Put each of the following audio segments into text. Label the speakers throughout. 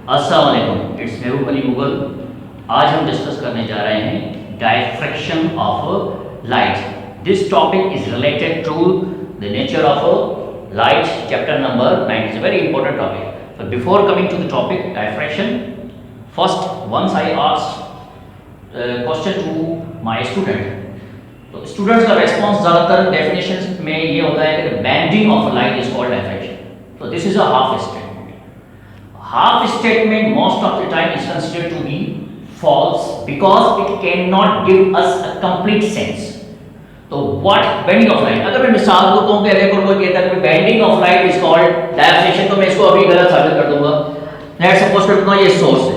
Speaker 1: अस्सलाम वालेकुम, इट्स महबूब अली मुगल। आज हम डिस्कस करने जा रहे हैं diffraction of light. This topic is related to the nature of light, chapter number 9। It's a very important topic. But before coming to the topic diffraction, first once I asked question to my student, तो students का response ज़्यादातर definitions में ये होता है कि bending of light is called diffraction. तो this is a half statement. Half statement most of the time is considered to be false because it cannot give us a complete sense। तो what bending of light, अगर मैं मिसाल को कहूं कि देखो कोई कहता है कि bending of light is called diffraction, तो मैं इसको अभी गलत साबित कर दूंगा। लेट्स सपोज करता हूं ये सोर्स है,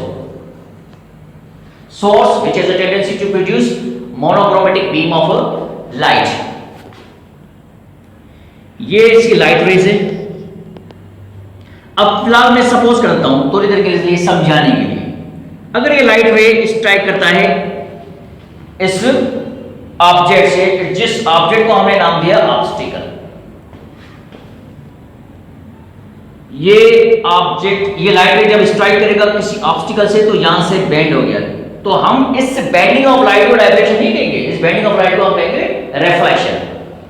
Speaker 1: source which has a tendency to produce monochromatic beam of light. ये इसकी लाइट रेज है। अब फिलहाल मैं सपोज करता हूं थोड़ी देर के लिए समझाने के लिए, अगर ये लाइट रे स्ट्राइक करता है इस ऑब्जेक्ट से, जिस ऑब्जेक्ट को हमने नाम दिया ऑब्स्टिकल, ये ऑब्जेक्ट, ये लाइट रे जब स्ट्राइक करेगा किसी ऑब्स्टिकल से तो यहां से बेंड हो गया, तो हम इस बेंडिंग ऑफ लाइट को डायफ्रैक्शन नहीं कहेंगे, इस बेंडिंग ऑफ लाइट को हम कहेंगे रिफ्लेक्शन।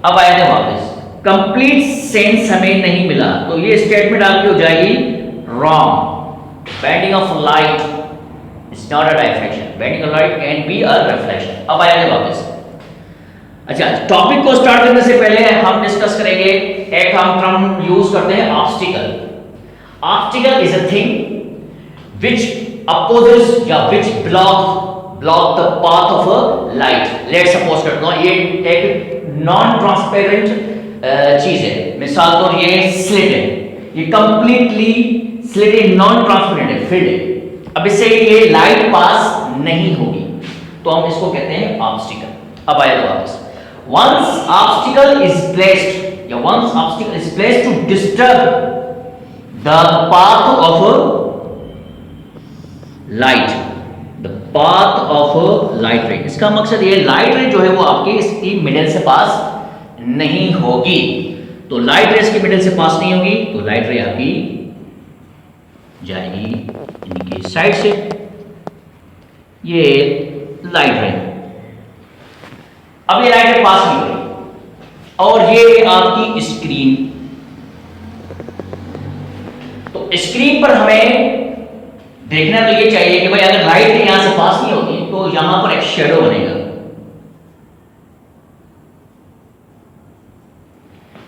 Speaker 1: अब आया थे वापस, कंप्लीट सेंस हमें नहीं मिला, तो ये स्टेटमेंट आपकी हो जाएगी wrong. Bending of light is not a diffraction, bending of light can be a reflection. अब आया थे वापस। अच्छा, टॉपिक को स्टार्ट करने से पहले हम डिस्कस करेंगे, एक हम टर्म यूज करते हैं obstacle. Obstacle is a thing which opposes या which block the path of a light. Let's suppose करते हैं ये एक नॉन ट्रांसपेरेंट चीज है, मिसाल तौर ये स्लिट है, ये कंप्लीटली स्लिट है, नॉन ट्रांसपेरेंट है, फिल्ड है। अब इससे ये लाइट पास नहीं होगी, तो हम इसको कहते हैं ऑब्स्टिकल। अब आया वापस, once obstacle is placed to disturb the path of a light, the path of a light ray, इसका मकसद ये लाइट रे जो है वो आपके इसकी मिडिल से पास नहीं होगी। तो लाइट रे इसकी मिडिल से पास नहीं होगी, तो लाइट रे आपकी जाएगी इनकी साइड से। ये लाइट रे, अब ये लाइट पास नहीं हो रही, और ये आपकी स्क्रीन, तो स्क्रीन पर हमें देखना तो ये चाहिए कि भाई अगर लाइट यहां से पास नहीं होगी तो यहां पर एक शेडो बनेगा।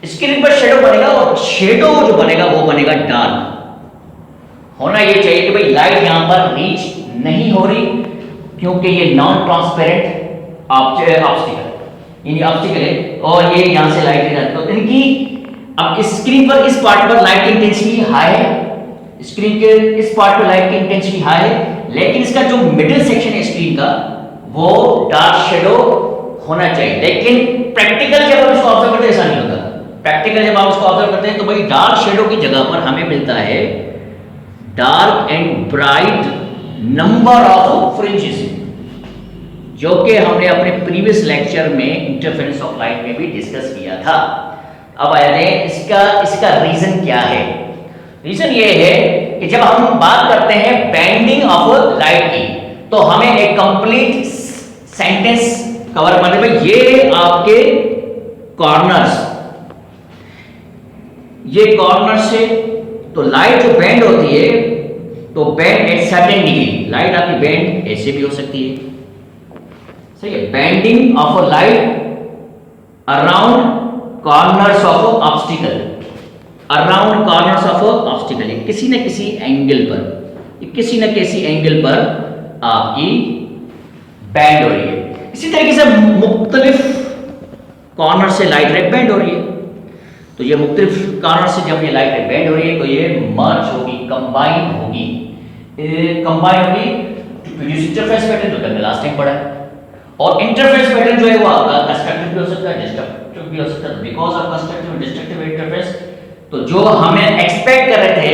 Speaker 1: स्क्रीन पर शेडो बनेगा, और शेडो जो बनेगा वो बनेगा डार्क। होना ये चाहिए कि भाई लाइट यहां पर रीच नहीं हो रही, क्योंकि ये नॉन ट्रांसपेरेंट ऑब्स्टिकल है, और ये यहां से लाइट जाती है, तो इनकी अब स्क्रीन पर इस पार्ट पर लाइट की इंटेंसिटी हाई है, स्क्रीन के इस पार्ट पर लाइट की इंटेंसिटी हाई है, लेकिन इसका जो मिडिल सेक्शन है स्क्रीन का वो डार्क शेडो होना चाहिए। लेकिन प्रैक्टिकल जब हम इसको ऑब्जर्व करते हैं ऐसा नहीं होता। प्रैक्टिकल जब आप इसको ऑब्जर्व करते हैं तो भाई डार्क शेडो की जगह पर हमें मिलता है dark and bright number of fringes, जो कि हमने अपने प्रीवियस लेक्चर में इंटरफेरेंस ऑफ लाइट में भी डिस्कस किया था। अब आया है इसका रीजन क्या है। रीजन ये है कि जब हम बात करते हैं बेंडिंग ऑफ लाइट की, तो हमें एक कंप्लीट सेंटेंस कवर करने में, ये आपके कॉर्नर्स, ये कॉर्नर से, तो लाइट जो बेंड होती है तो bend at certain degree, light आपकी बेंड ऐसे भी हो सकती है, सही है। Bending of a light around corners of obstacle, around corners of obstacle, किसी न किसी एंगल पर, किसी न किसी एंगल पर आपकी बेंड हो रही है। इसी तरीके से मुख्तलिफ कॉर्नर से लाइट रे बेंड हो रही है, तो ये मुख्तलिफ कॉर्नर से जब ये लाइट रे बेंड हो रही है तो ये मर्ज होगी, कंबाइन होगी टू प्रोड्यूस इंटरफेरेंस पैटर्न, जो हमने लास्ट टाइम पढ़ा है। और इंटरफेरेंस पैटर्न जो है वो आपका कंस्ट्रक्टिव भी हो सकता है, डिस्ट्रक्टिव भी हो सकता है। Because of constructive and destructive interference, तो जो हमें एक्सपेक्ट कर रहे थे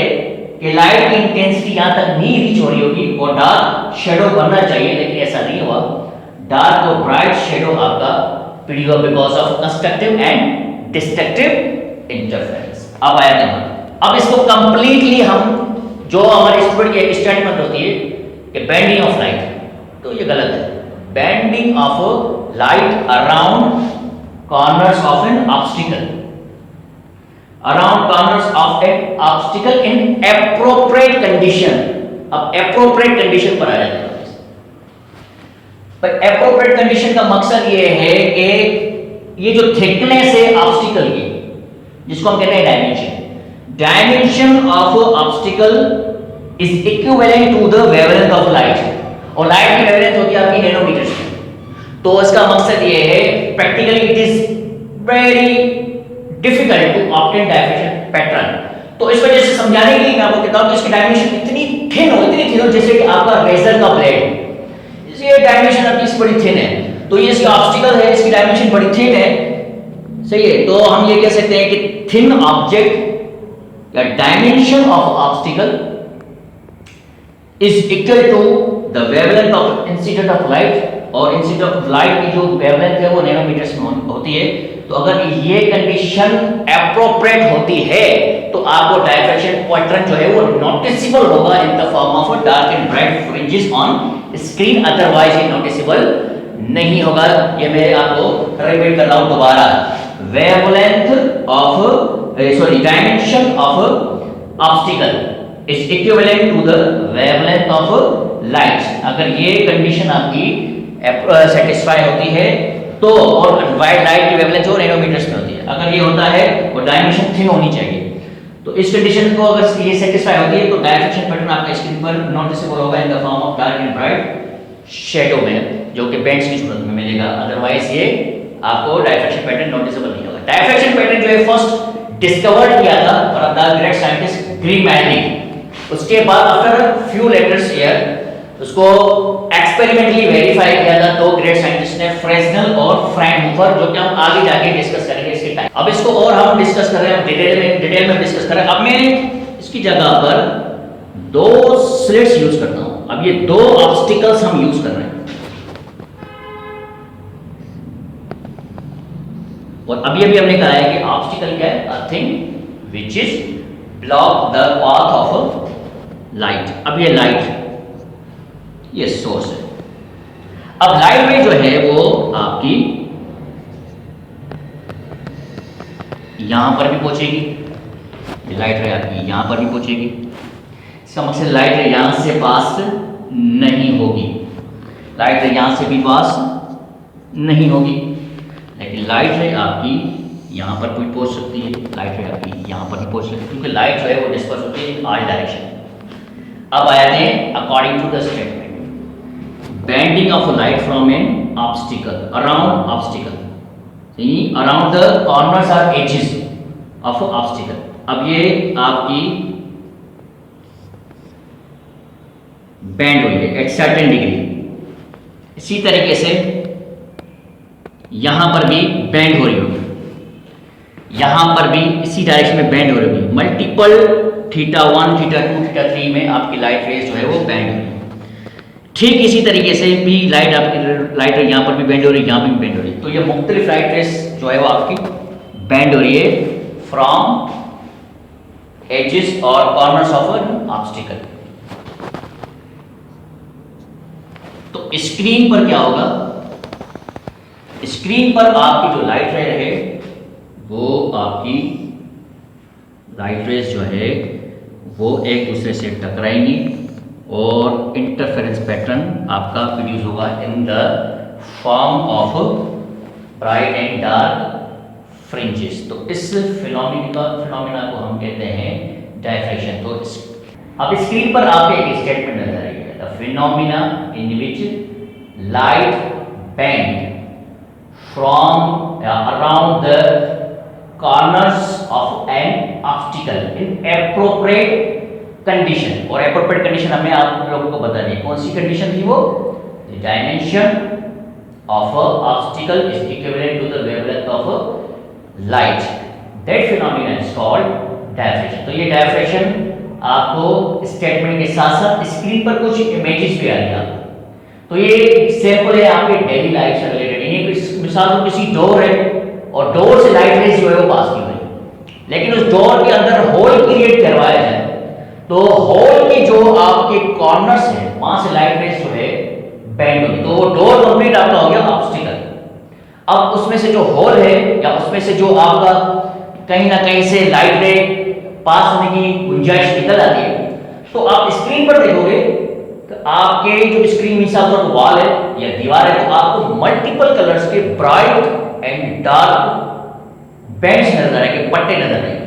Speaker 1: कि लाइट की इंटेंसिटी यहां तक नहीं रीच हो रही होगी और डार्क शेडो बनना चाहिए, लेकिन ऐसा नहीं हुआ। डार्क और ब्राइट शेडो आपका प्रोड्यूस हुआ because of constructive and destructive interference. अब आया नंबर, अब इसको कंप्लीटली हम जो हमारे स्टूडेंट की एक स्टेटमेंट होती है कि बेंडिंग ऑफ लाइट, तो ये गलत है। Bending of light around corners of an obstacle, around corners of an obstacle in appropriate condition. अब एप्रोप्रिएट कंडीशन पर आ जाते हैं। पर एप्रोप्रिएट कंडीशन का मकसद ये है कि ये जो थिकनेस है ऑब्स्टिकल की, जिसको हम कहते हैं dimension, dimension of obstacle is equivalent to the wavelength of light, और लाइट की वेवलेंथ होती है आपकी नैनोमीटर्स में। तो इसका मकसद ये है, practically it is very difficult to obtain diffraction pattern. तो इस वजह से समझाने के लिए मैं आपको कहता हूं कि इसकी डायमेंशन इतनी थिन हो जैसे कि आपका रेजर का ब्लेड, ये डायमेंशन आपकी इसकी बड़ी थिन है। तो ये इसका ऑब्स्टिकल है, इसकी डायमेंशन बड़ी थिन है, सही है। तो हम ये कह सकते हैं कि थिन ऑब्जेक्ट या dimension of obstacle is equal to the wavelength of incident of light, और इंसिडेंट ऑफ लाइट की जो वेवलेंथ है वो नैनोमीटर्स में होती है। तो अगर ये कंडीशन एप्रोप्रिएट होती है तो आपको डायफ्रेक्शन पैटर्न जो है वो नोटिसेबल होगा इन the form of dark and bright fringes on screen, otherwise ये नोटिसेबल नहीं होगा। ये मैं आपको रिपीट कर रहा हूं दोबारा, wavelength of dimension of obstacle is equivalent to the wavelength of light. अगर ये कंडीशन आपकी सेटिस्फाई होती है तो, और वाइट लाइट की वेवलेंथ जो नैनोमीटर्स में होती है, अगर ये होता है वो डायमेंशन थिन होनी चाहिए। तो इस कंडीशन को अगर ये सेटिस्फाई होती है तो डायफ्रेक्शन पैटर्न आपका स्क्रीन पर नोटिसेबल होगा इन the form of dark and bright shadow में, जो कि बेंड्स की सूरत में मिलेगा। अदरवाइज ये आपको डायफ्रेक्शन पैटर्न नोटिसेबल नहीं होगा। डायफ्रेक्शन पैटर्न जो है फर्स्ट डिस्कवर्ड किया था और द ग्रेट साइंटिस्ट ग्रीमैनिक, उसके बाद आफ्टर फ्यू लेटर्स ईयर उसको एक्सपेरिमेंटली वेरीफाई किया था दो ग्रेट साइंटिस्ट ने, फ्रेस्नेल और फ्रैंकहोफर, जो कि हम आगे जाके डिस्कस करेंगे इसके टाइम। अब इसको और हम डिस्कस कर रहे हैं, डिटेल में डिस्कस कर रहे हैं। अब मैं इसकी जगह पर दो स्लिट्स यूज करता हूं। अब ये दो ऑब्स्टिकल्स हम यूज कर रहे हैं, और अभी अभी हमने कहा है कि ऑब्स्टिकल क्या है, a thing which is block the path of light. अब ये लाइट, ये सोर्स है। अब लाइट में जो है वो आपकी यहां पर भी पहुंचेगी, ये लाइट रे आपकी यहां पर भी पहुंचेगी। इसका मकसद लाइट रे यहां से पास नहीं होगी, लाइट रे यहां से भी पास नहीं होगी, लेकिन लाइट रे आपकी यहां पर भी पहुंच सकती है, लाइट रे आपकी यहां पर भी पहुंच सकती है, क्योंकि लाइट जो है वो डिस्पर्स होती है इन ऑल डायरेक्शन। अब आया है according to the statement, bending of light from an obstacle, around obstacle, see around the corners or edges of obstacle। अब ये आपकी बेंड हुई है एट सर्टेन डिग्री। इसी तरीके से यहां पर भी बेंड हो रही होगी, यहां पर भी इसी डायरेक्शन में बेंड हो रही होगी। मल्टीपल θ1, θ2, θ3 में आपकी लाइट रेज जो है वो बेंड हो रही है। ठीक इसी तरीके से भी लाइट यहाँ पर भी बेंड हो रही है, यहाँ पर भी बेंड हो रही है। तो ये मुख्तलिफ लाइट रेस जो है वो आपकी बेंड हो रही है फ्रॉम एजेस और कॉर्नर्स ऑफ एन ऑब्स्टिकल। तो स्क्रीन पर क्या होगा, स्क्रीन पर आपकी जो लाइट रे है वो आपकी लाइट रेस जो है वो एक दूसरे से टकराएंगी और इंटरफेरेंस पैटर्न आपका प्रोड्यूस होगा इन the form of bright and dark fringes. तो इस फिनोमिना को हम कहते हैं डायफ्रेक्शन। तो अब स्क्रीन पर आपके एक स्टेटमेंट नजर आएगा, the phenomena in which light bend from around the corners of an obstacle in appropriate condition. और एप्रोप्रिएट कंडीशन हमने आप लोगों को बता दी, कौन सी कंडीशन थी वो, the dimension of a obstacle is equivalent to the wavelength of light, that phenomena is called diffraction. तो ये डायफ्रेक्शन आपको स्टेटमेंट के साथ साथ स्क्रीन पर कुछ इमेजेस भी आ रही है। तो ये एग्जांपल है आपके डेली लाइफ से रिलेटेड। ये मिसाल किसी डोर है और डोर से लाइट रेज जो है वो पास नहीं हो रही, लेकिन उस डोर के अंदर होल क्रिएट करवाया जाए तो होल की जो आपके कॉर्नर्स हैं वहां से लाइट रेज जो है बेंड होगी, तो वो डोर कंप्लीट आपका हो गया ऑब्स्टिकल। अब उसमें से जो होल है या उसमें से जो आपका कहीं ना कहीं से लाइट रे पास होने की गुंजाइश निकल आती है, तो आप स्क्रीन पर देखोगे तो आपके जो स्क्रीन में साथ वॉल है या दीवार है, तो आपको मल्टीपल कलर्स के ब्राइट एंड डार्क बैंड्स नजर आएंगे, पट्टे नजर आएंगे।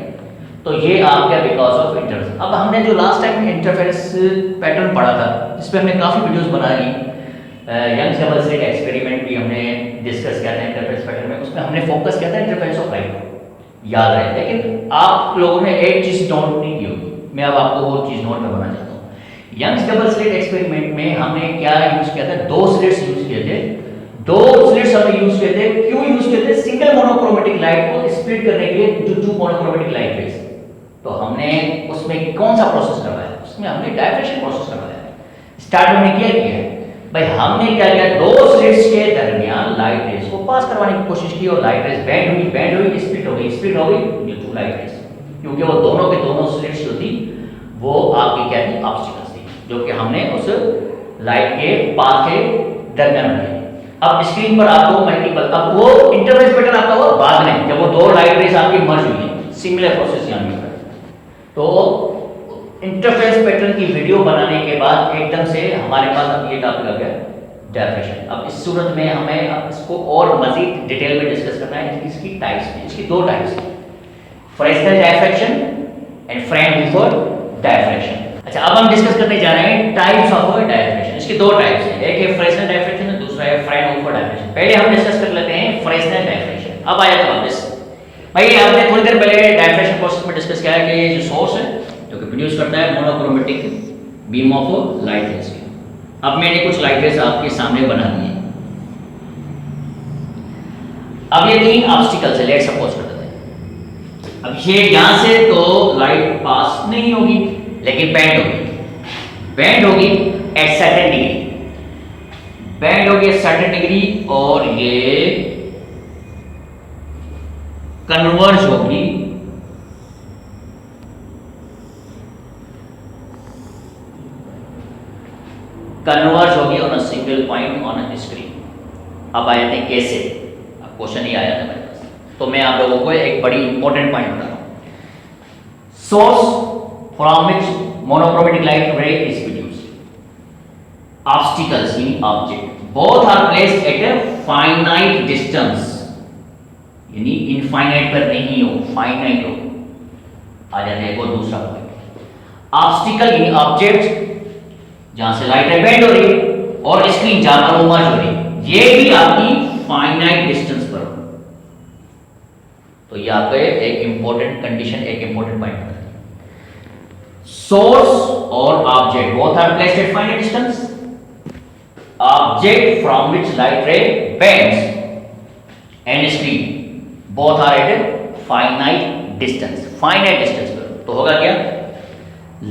Speaker 1: तो ये आ गया बिकॉज ऑफ इंटरफेरेंस। अब हमने जो लास्ट टाइम इंटरफेरेंस पैटर्न पढ़ा था, जिस पे हमने काफी वीडियोस बना ली, यंग्स डबल स्लिट एक्सपेरिमेंट भी हमने डिस्कस किया था इंटरफेरेंस पैटर्न में, उसमें हमने फोकस किया था इंटरफेरेंस ऑफ लाइट, याद रहे। लेकिन आप लोगों ने एक चीज नोट नहीं की होगी, मैं अब आपको वो चीज नोट करवाना चाहता हूँ। यंग्स डबल स्लिट एक्सपेरिमेंट में हमने क्या यूज किया था, दो स्लिट्स यूज किए थे। दो स्लिट्स हमने यूज किए थे, क्यों यूज किए थे? सिंगल मोनोक्रोमेटिक लाइट को स्प्लिट करने के लिए टू मोनोक्रोमेटिक लाइट रेज। तो हमने उसमें कौन सा प्रोसेस करवाया? उसमें हमने डायफ्रेक्शन प्रोसेस करवाया। स्टार्ट हमने क्या किया भाई, हमने क्या किया, दो स्लिट्स के दरमियान लाइट रेज को पास करवाने की कोशिश की और लाइट रेज बेंड हुई, स्प्लिट हो गई टू लाइट रेज, क्योंकि वो दोनों के दोनों स्लिट्स जो थी वो आपकी क्या थी, ऑब्स्टिकल्स थी, जो कि हमने उस लाइट के पाथ के दरमियान रखे। अब स्क्रीन पर आपको मल्टीपल, अब वो इंटरफेरेंस पैटर्न आपका हुआ बाद में, जब वो दो लाइट रेज आपकी मर्ज हुई है, सिमिलर प्रोसेस यहां पर। तो इंटरफेरेंस पैटर्न की वीडियो बनाने के बाद एकदम से हमारे पास अब ये टॉपिक आ गया डायफ्रेक्शन। अब इस सूरत में हमें अब इसको और मजीद डिटेल में डिस्कस करना है। इसकी टाइप्स हैं, इसकी दो टाइप्स हैं, Fresnel diffraction and Fraunhofer diffraction. अच्छा, अब हम डिस्कस करने जा रहे हैं टाइप्स ऑफ डायफ्रेक्शन। इसकी दो टाइप्स हैं, एक है फ्रेस्नेल डायफ्रेक्शन और दूसरा है फ्राउनहोफर डायफ्रेक्शन। पहले हम डिस्कस कर लेते हैं फ्रेस्नेल डायफ्रेक्शन। अब आया था वापस भाई, आपने थोड़ी देर पहले डायफ्रेक्शन प्रोसेस में डिस्कस किया है कि ये जो सोर्स है जो कि प्रोड्यूस करता है monochromatic beam of light raise. अब मैंने कुछ लाइट रेज आपके सामने बना दिए। अब ये तीन ऑब्स्टिकल्स है, लेट सपोज कर देते हैं। अब ये यहां से तो लाइट पास नहीं होगी, लेकिन बेंड होगी एट सर्टेन डिग्री, बेंड होगी एट सर्टेन डिग्री, और ये कन्वर्ज होगी on a single point on a screen. अब आए थे कैसे, अब क्वेश्चन ही आया था मेरे पास, तो मैं आप लोगों को एक बड़ी इंपॉर्टेंट पॉइंट बता रहा हूं। Source from which monochromatic light ray is produced, obstacles in object both are placed at a finite distance, यानी इनफाइनाइट पर नहीं हो, फाइनाइट हो। आ जाते हैं वो दूसरा पॉइंट, ऑब्स्टिकल इन ऑब्जेक्ट जहां से लाइट बेंड हो रही है और स्क्रीन जहां पर मर्ज हो रही है, ये भी आपकी फाइनाइट डिस्टेंस पर हो। तो ये आपका एक इंपॉर्टेंट कंडीशन, एक इंपॉर्टेंट पॉइंट है। सोर्स और object both are placed at finite distance, object from which light ray bends and screen both are at finite distance पर। तो होगा क्या,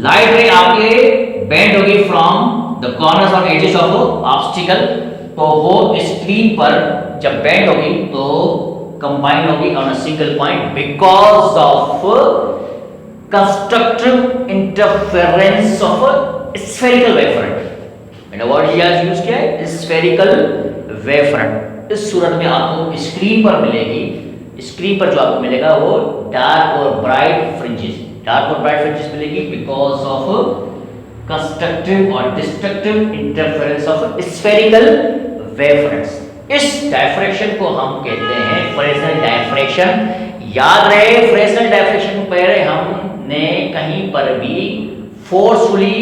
Speaker 1: लाइट रे आपके बेंड होगी फ्रॉम द कॉर्नर्स और एजेस ऑफ ऑब्स्टिकल, तो वो स्क्रीन पर जब बेंड होगी तो कंबाइन होगी on a single point because of constructive interference of spherical wavefront. मैंने वर्ड यूज किया है स्फेरिकल वेवफ्रंट। इस सूरत में आपको स्क्रीन पर मिलेगी, स्क्रीन पर जो आपको मिलेगा वो डार्क और ब्राइट फ्रिंजेस, डार्क और ब्राइट फ्रिंजेस मिलेगी बिकॉज ऑफ कंस्ट्रक्टिव और डिस्ट्रक्टिव इंटरफेरेंस ऑफ स्फेरिकल वेवफ्रंट्स। इस डायफ्रेक्शन को हम कहते हैं फ्रेस्नेल डायफ्रेक्शन। याद रहे, फ्रेस्नेल डायफ्रेक्शन को पहले हमने कहीं पर भी फोर्सफुली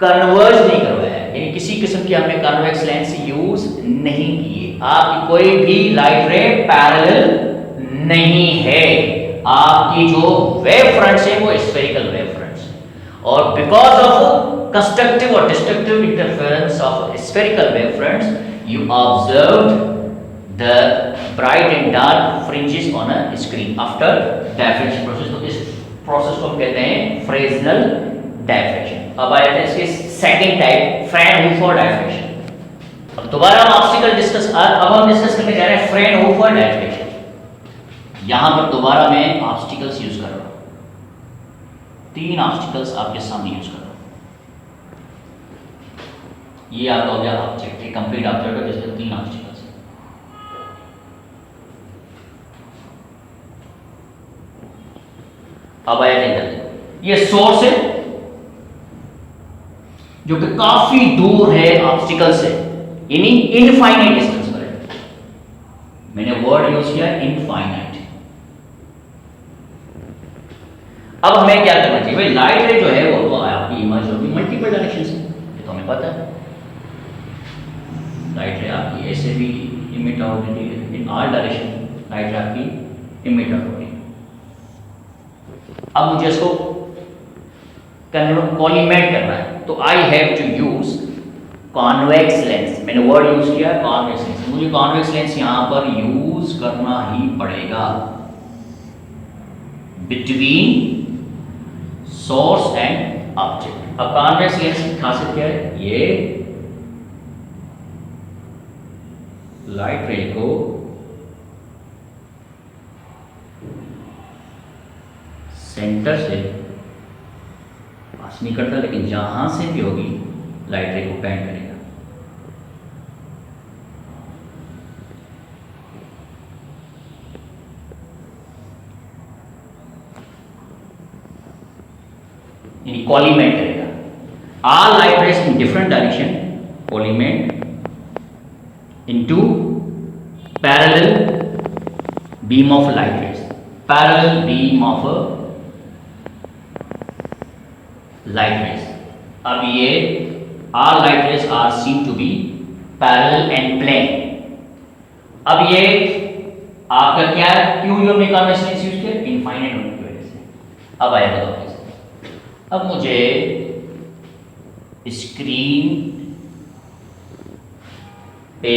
Speaker 1: कन्वर्ज नहीं करवाया है, यानी किसी किस्म की हमने कन्वेक्स लेंस यूज नहीं किए। आपकी कोई भी लाइट रे पैरेलल नहीं है, आपकी जो वेव फ्रंट्स है वो स्फेरिकल वेव फ्रंट्स, और बिकॉज ऑफ कंस्ट्रक्टिव और destructive interference of spherical wave fronts you observed the bright and dark fringes on a screen after diffraction process। तो इस प्रोसेस को हम कहते हैं फ्रेस्नेल डायफ्रेक्शन। अब आते हैं इसके सेकंड टाइप फ्राउनहोफर डायफ्रेक्शन। अब दोबारा हम ऑब्स्टिकल डिस्कस, अब हम डिस्कस करने जा रहे हैं फ्राउनहोफर डायफ्रेक्शन। यहां पर दोबारा मैं ऑब्स्टिकल्स यूज कर रहा हूं, 3 ऑब्स्टिकल्स आपके सामने यूज कर रहा हूं। ये आपका हो गया ऑब्जेक्ट, एक कंप्लीट ऑब्जेक्ट है जिसमें 3 ऑब्स्टिकल्स हैं। अब आया इधर, ये सोर्स है जो कि काफी दूर है ऑब्स्टिकल से, यानी इनफाइनाइट डिस्टेंस पर है। मैंने वर्ड यूज किया इनफाइनाइट। अब हमें क्या करना चाहिए भाई, लाइट रे जो है वो तो आपकी इमेज होगी मल्टीपल डायरेक्शन से, ये तो हमें पता है। लाइट रे आपकी ऐसे भी इमिट आउट होगी, इन ऑल डायरेक्शन लाइट रे आपकी इमिट आउट होगी। अब मुझे इसको कॉलीमेट करना है, तो I have to use convex lens. मैंने वर्ड यूज किया कॉन्वेक्स लेंस, मुझे कॉन्वेक्स लेंस यहां पर यूज करना ही पड़ेगा बिटवीन सोर्स एंड ऑब्जेक्ट। अब कॉन्वेक्स लेंस की खासियत क्या है, ये लाइट रे को सेंटर से पास नहीं करता, लेकिन जहां से भी होगी लाइट रे को बैंड करेगा। यानी कॉलीमेट करेगा। All light rays in different direction collimate into parallel beam of light rays, parallel beam of light rays। अब ये all light rays are seen to be parallel and plane। अब ये आपका क्या है, क्यों हमने कॉन्वेक्स लेंस यूज किया, इनफाइनाइट होने की वजह से। अब आएगा तो कैसे, अब मुझे स्क्रीन पे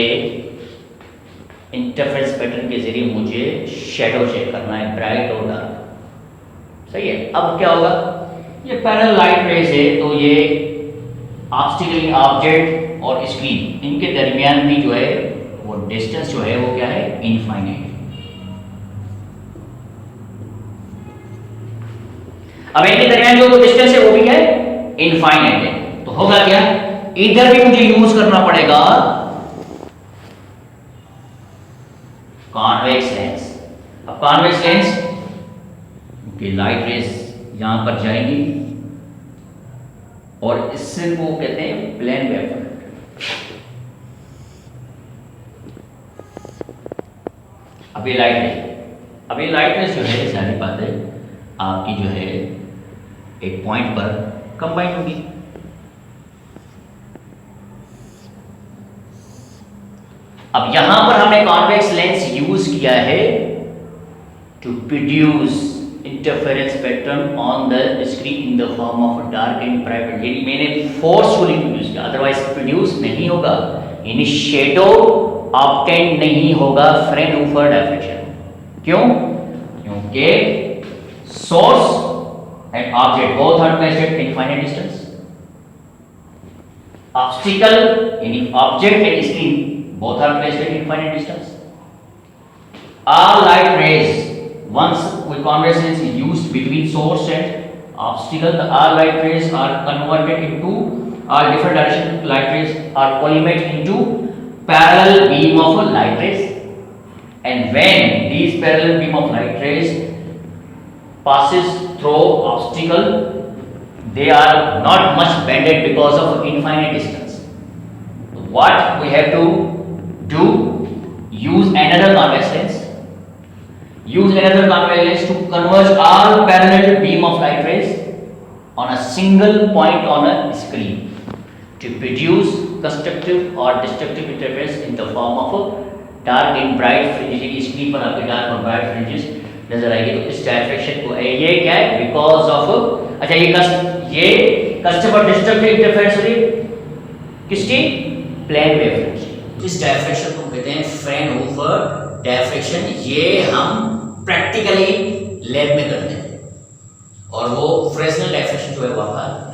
Speaker 1: इंटरफेरेंस पैटर्न के जरिए मुझे शेडो चेक करना है, ब्राइट और डार्क, सही है। अब क्या होगा, ये पैरेलल लाइट रेज है, तो ये ऑब्स्टिकल ऑब्जेक्ट और स्क्रीन इनके दरमियान भी जो है वो डिस्टेंस जो है वो क्या है, इनफाइनाइट। अब इनके दरमियान जो डिस्टेंस है वो भी क्या है, इनफाइनाइट है। तो होगा क्या, इधर भी मुझे यूज करना पड़ेगा कॉन्वेक्स लेंस। अब कॉन्वेक्स लेंस की लाइट रेज यहां पर जाएंगी और इससे वो कहते हैं प्लेन वेवफ्रंट। अभी लाइट रेज जो है सारी बात है आपकी जो है एक पॉइंट पर कंबाइन होगी। अब यहां पर हमने कॉन्वेक्स लेंस यूज किया है to produce interference pattern on the screen in the form of dark and bright. यानी मैंने फोर्सफुली प्रोड्यूस किया, अदरवाइज प्रोड्यूस नहीं होगा, यानी शेडो ऑब्टेन नहीं होगा फ्रेनहोफर डायफ्रेक्शन। क्यों, क्योंकि source and object both are placed at infinite distance. Obstacle यानी object and screen both are placed at infinite distance। All light rays, once with convex lens is used between source and obstacle, the all light rays are converted into all different direction light rays are collimated into parallel beam of light rays, and when these parallel beam of light rays passes through obstacle, they are not much bended because of infinite distance. What we have to do, use another convex lens, to converge all parallel beam of light rays on a single point on a screen to produce constructive or destructive interference in the form of a dark and bright fringes। Screen पर आपके dark और bright fringes नजर आएगी। तो इस diffraction को ये क्या है, बिकॉज ऑफ, अच्छा ये constructive और destructive interference हो रही किसकी, प्लेन वेवफ्रंट। इस डायफ्रेक्शन को कहते हैं फ्रेनहोफर डायफ्रेक्शन। ये हम प्रैक्टिकली लैब में करते हैं और वो फ्रेस्नेल डायफ्रेक्शन जो है वो आपका